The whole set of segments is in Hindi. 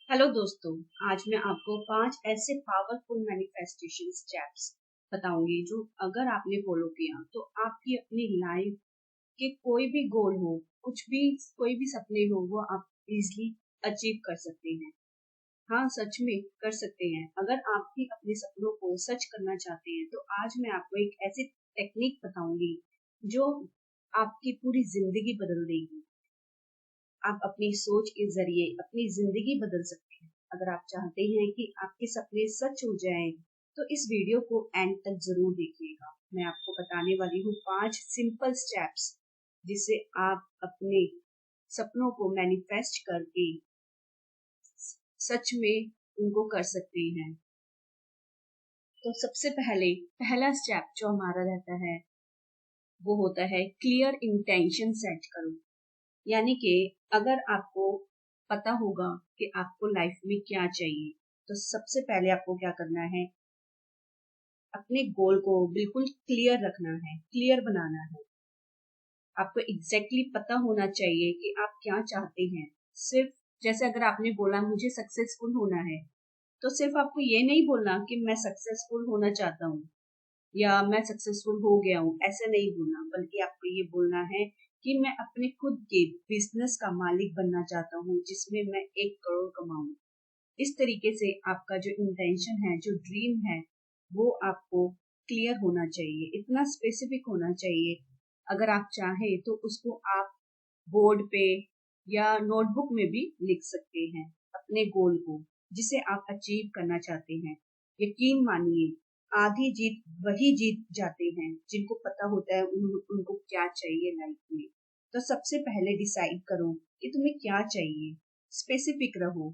हेलो दोस्तों। आज मैं आपको 5 ऐसे पावरफुल मैनिफेस्टेशन स्टेप्स बताऊंगी जो अगर आपने फॉलो किया तो आपकी अपनी लाइफ के कोई भी गोल हो, कुछ भी, कोई भी सपने हो, वो आप इजीली अचीव कर सकते हैं। हाँ, सच में कर सकते हैं। अगर आप भी अपने सपनों को सच करना चाहते हैं तो आज मैं आपको एक ऐसी टेक्निक बताऊंगी जो आपकी पूरी जिंदगी बदल देगी। आप अपनी सोच के जरिए अपनी जिंदगी बदल सकते हैं। अगर आप चाहते हैं कि आपके सपने सच हो जाएं, तो इस वीडियो को एंड तक जरूर देखिएगा। मैं आपको बताने वाली हूँ 5 सिंपल स्टेप्स जिससे आप अपने सपनों को मैनिफेस्ट करके सच में उनको कर सकते हैं। तो सबसे पहला स्टेप जो हमारा रहता है वो होता है क्लियर इंटेंशन सेट करो। यानी कि अगर आपको पता होगा कि आपको लाइफ में क्या चाहिए, तो सबसे पहले आपको क्या करना है, अपने गोल को बिल्कुल क्लियर रखना है, क्लियर बनाना है। आपको एग्जैक्टली पता होना चाहिए कि आप क्या चाहते हैं। सिर्फ जैसे अगर आपने बोला मुझे सक्सेसफुल होना है, तो सिर्फ आपको ये नहीं बोलना कि मैं सक्सेसफुल होना चाहता हूँ या मैं सक्सेसफुल हो गया हूँ, ऐसा नहीं बोलना, बल्कि आपको ये बोलना है कि मैं अपने खुद के बिजनेस का मालिक बनना चाहता हूँ जिसमें मैं 1 करोड़ कमाऊं। इस तरीके से आपका जो इंटेंशन है, जो ड्रीम है, वो आपको क्लियर होना चाहिए, इतना स्पेसिफिक होना चाहिए। अगर आप चाहें तो उसको आप बोर्ड पे या नोटबुक में भी लिख सकते हैं, अपने गोल को जिसे आप अचीव करना चाहते हैं। यकीन मानिए, आधी जीत वही जीत जाते हैं जिनको पता होता है उनको क्या चाहिए लाइफ में। तो सबसे पहले डिसाइड करो कि तुम्हें क्या चाहिए, स्पेसिफिक रहो।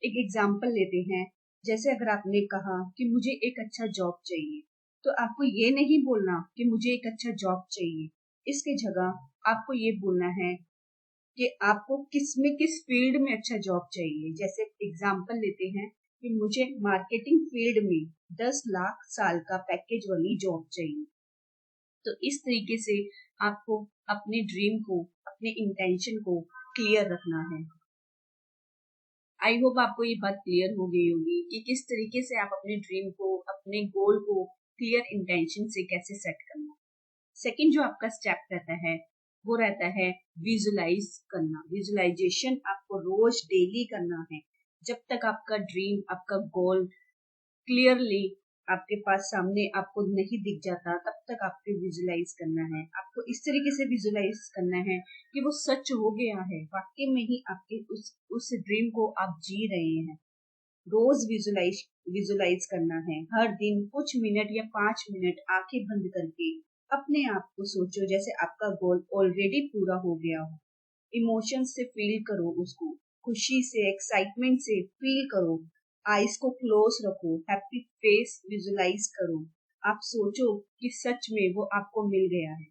एक एग्जाम्पल लेते हैं। जैसे अगर आपने कहा कि मुझे एक अच्छा जॉब चाहिए, तो आपको ये नहीं बोलना कि मुझे एक अच्छा जॉब चाहिए। इसके जगह आपको ये बोलना है कि आपको किस फील्ड में अच्छा जॉब चाहिए। जैसे एग्जाम्पल लेते हैं कि मुझे मार्केटिंग फील्ड में 10 लाख साल का पैकेज वाली जॉब चाहिए। तो इस तरीके से आपको अपने ड्रीम को, अपने इंटेंशन को क्लियर रखना है। आई होप आपको ये बात क्लियर हो गई होगी कि किस तरीके से आप अपने ड्रीम को, अपने गोल को क्लियर इंटेंशन से कैसे सेट करना। सेकंड जो आपका स्टेप रहता है वो रहता है विजुलाइज करना। विजुलाइजेशन आपको रोज डेली करना है। जब तक आपका ड्रीम, आपका गोल क्लियरली आपके पास सामने आपको नहीं दिख जाता, तब तक आपको विजुलाइज करना है। आपको इस तरीके से विजुलाइज करना है कि वो सच हो गया है, वाकई में ही आपके उस ड्रीम को आप जी रहे हैं। रोज विजुलाइज करना है। हर दिन कुछ मिनट या 5 मिनट आंखें बंद करके अपने आप को सोचो जैसे आपका गोल ऑलरेडी पूरा हो गया हो। इमोशन से फील करो उसको, खुशी से, एक्साइटमेंट से फील करो। आईज को क्लोज रखो, हैप्पी फेस विजुलाइज करो। आप सोचो कि सच में वो आपको मिल गया है।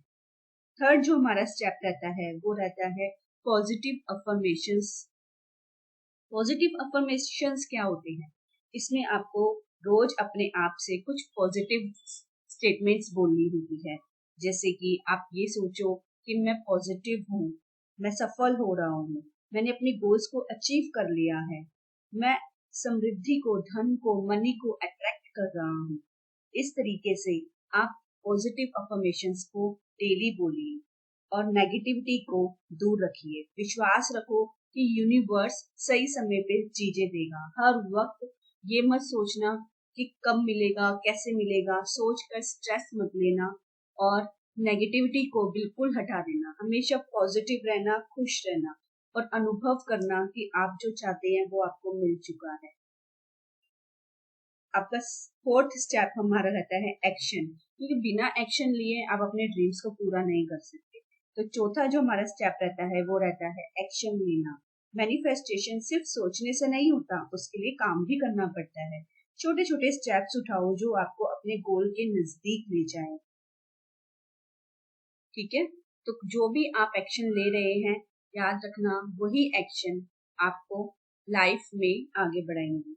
थर्ड जो हमारा स्टेप रहता है वो रहता है पॉजिटिव अफर्मेशंस। पॉजिटिव अफर्मेशंस क्या होते हैं? इसमें आपको रोज अपने आप से कुछ पॉजिटिव स्टेटमेंट्स बोलनी होती है। जैसे कि आप ये सोचो कि मैं पॉजिटिव हूँ, मैं सफल हो रहा हूँ, मैंने अपने गोल्स को अचीव कर लिया है, मैं समृद्धि को, धन को, मनी को अट्रैक्ट कर रहा हूँ। इस तरीके से आप पॉजिटिव अफर्मेशंस को डेली बोलिए और नेगेटिविटी को दूर रखिए। विश्वास रखो कि यूनिवर्स सही समय पे चीजें देगा। हर वक्त ये मत सोचना कि कब मिलेगा, कैसे मिलेगा, सोचकर स्ट्रेस मत लेना और नेगेटिविटी को बिल्कुल हटा देना। हमेशा पॉजिटिव रहना, खुश रहना और अनुभव करना कि आप जो चाहते हैं वो आपको मिल चुका है। आपका फोर्थ स्टेप हमारा रहता है एक्शन, क्योंकि बिना एक्शन लिए आप अपने ड्रीम्स को पूरा नहीं कर सकते। तो चौथा जो हमारा स्टेप रहता है वो रहता है एक्शन लेना। मैनिफेस्टेशन सिर्फ सोचने से नहीं होता, उसके लिए काम भी करना पड़ता है। छोटे छोटे स्टेप्स उठाओ जो आपको अपने गोल के नजदीक ले जाए। ठीक है, तो जो भी आप एक्शन ले रहे हैं, याद रखना वही एक्शन आपको लाइफ में आगे बढ़ाएंगे।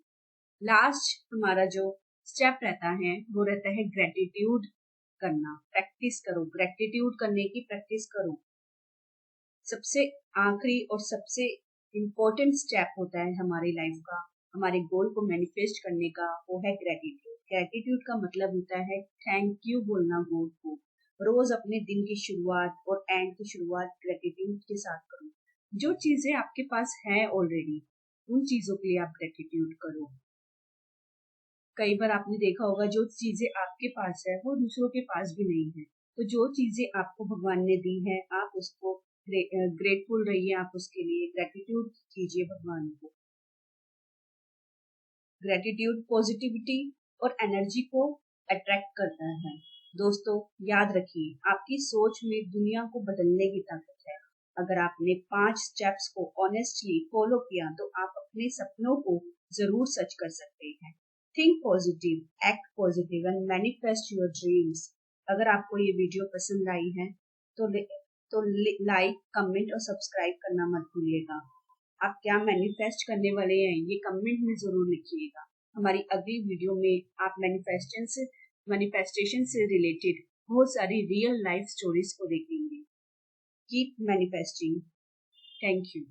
लास्ट हमारा जो स्टेप रहता है वो रहता है ग्रेटिट्यूड करना। प्रैक्टिस करो, ग्रेटिट्यूड करने की प्रैक्टिस करो। सबसे आखिरी और सबसे इम्पोर्टेंट स्टेप होता है हमारी लाइफ का, हमारे गोल को मैनिफेस्ट करने का, वो है ग्रेटिट्यूड। ग्रेटिट्यूड का मतलब होता है थैंक यू बोलना गॉड को। रोज अपने दिन की शुरुआत और एंड की शुरुआत ग्रेटिट्यूड के साथ करो। जो चीजें आपके पास है ऑलरेडी, उन चीजों के लिए आप ग्रेटिट्यूड करो। कई बार आपने देखा होगा जो चीजें आपके पास है वो दूसरों के पास भी नहीं है, तो जो चीजें आपको भगवान ने दी है आप उसको ग्रेटफुल रहिए, आप उसके लिए ग्रेटिट्यूड कीजिए भगवान को। ग्रेटिट्यूड पॉजिटिविटी और एनर्जी को अट्रैक्ट करता है। दोस्तों याद रखिए, आपकी सोच में दुनिया को बदलने की ताकत है। अगर आपने 5 स्टेप्स को ऑनेस्टली फॉलो किया तो आप अपने सपनों को जरूर सच कर सकते हैं। Think positive, act positive and manifest your dreams. अगर आपको ये वीडियो पसंद आई है तो लाइक, कमेंट और सब्सक्राइब करना मत भूलिएगा। आप क्या मैनिफेस्ट करने वाले हैं ये कमेंट में जरूर लिखिएगा। हमारी अगली वीडियो में आप मैनिफेस्टेशन से रिलेटेड बहुत सारी रियल लाइफ स्टोरीज को देखेंगे। Keep manifesting. Thank you.